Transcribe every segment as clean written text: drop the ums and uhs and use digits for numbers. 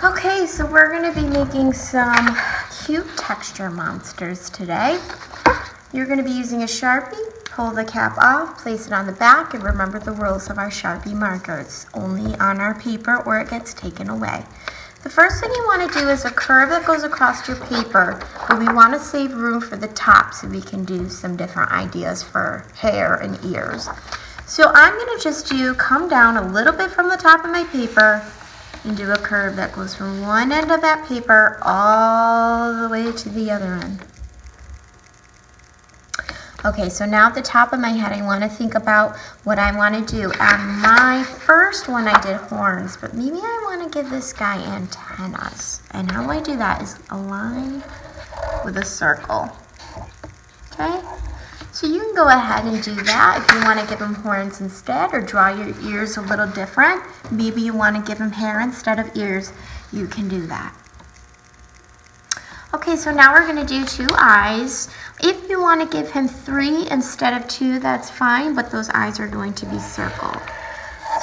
Okay, so we're going to be making some cute texture monsters today. You're going to be using a Sharpie. Pull the cap off, place it on the back, and remember the rules of our Sharpie marker. It's only on our paper or it gets taken away. The first thing you want to do is a curve that goes across your paper, but we want to save room for the top so we can do some different ideas for hair and ears. So I'm going to just come down a little bit from the top of my paper and do a curve that goes from one end of that paper all the way to the other end. Okay, so now at the top of my head, I want to think about what I want to do. On my first one, I did horns, but maybe I want to give this guy antennas. And how I do that is a line with a circle. Okay? So you can go ahead and do that if you want to give him horns instead, or draw your ears a little different. Maybe you want to give him hair instead of ears. You can do that. Okay, so now we're going to do 2 eyes. If you want to give him 3 instead of 2, that's fine, but those eyes are going to be circled.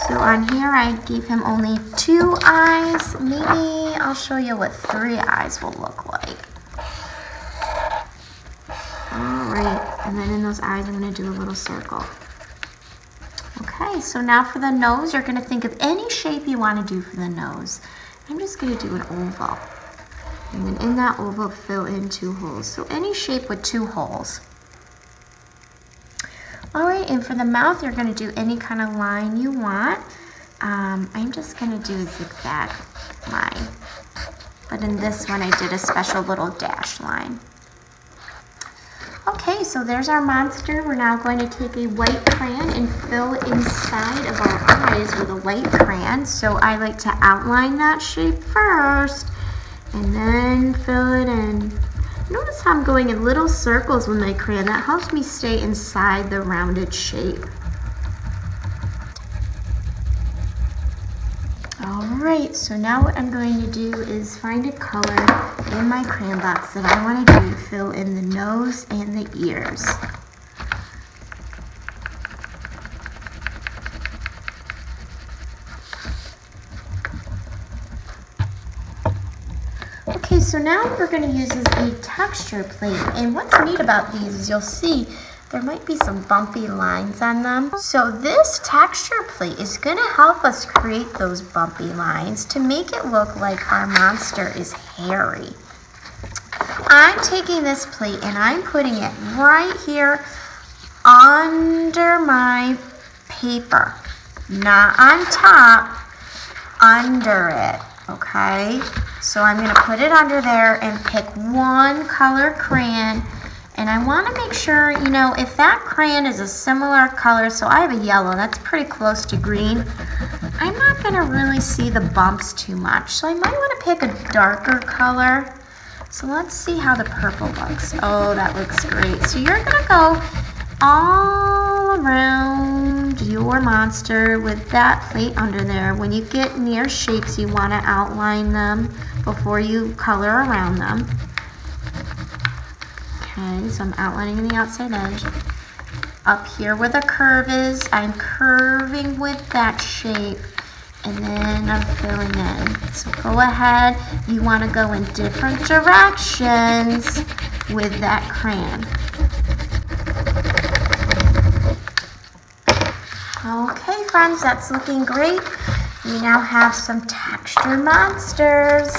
So on here, I gave him only 2 eyes. Maybe I'll show you what 3 eyes will look like. Alright, and then in those eyes, I'm going to do a little circle. Okay, so now for the nose, you're going to think of any shape you want to do for the nose. I'm just going to do an oval. And then in that oval, fill in 2 holes. So any shape with 2 holes. Alright, and for the mouth, you're going to do any kind of line you want. I'm just going to do a zigzag line. But in this one, I did a special little dash line. Okay, so there's our monster. We're now going to take a white crayon and fill inside of our eyes with a white crayon. So I like to outline that shape first and then fill it in. Notice how I'm going in little circles with my crayon. That helps me stay inside the rounded shape. Alright, so now what I'm going to do is find a color in my crayon box that I want to fill in the nose and the ears. Okay, so now what we're going to use is a texture plate, and what's neat about these is you'll see there might be some bumpy lines on them. So this texture plate is going to help us create those bumpy lines to make it look like our monster is hairy. I'm taking this plate and I'm putting it right here under my paper, not on top, under it, okay? So I'm going to put it under there and pick one color crayon. And I want to make sure, you know, if that crayon is a similar color, so I have a yellow, that's pretty close to green, I'm not going to really see the bumps too much. So I might want to pick a darker color. So let's see how the purple looks. Oh, that looks great. So you're going to go all around your monster with that plate under there. When you get near shapes, you want to outline them before you color around them. Okay, so I'm outlining in the outside edge. Up here where the curve is, I'm curving with that shape, and then I'm filling in. So go ahead, you want to go in different directions with that crayon. Okay, friends, that's looking great. We now have some texture monsters.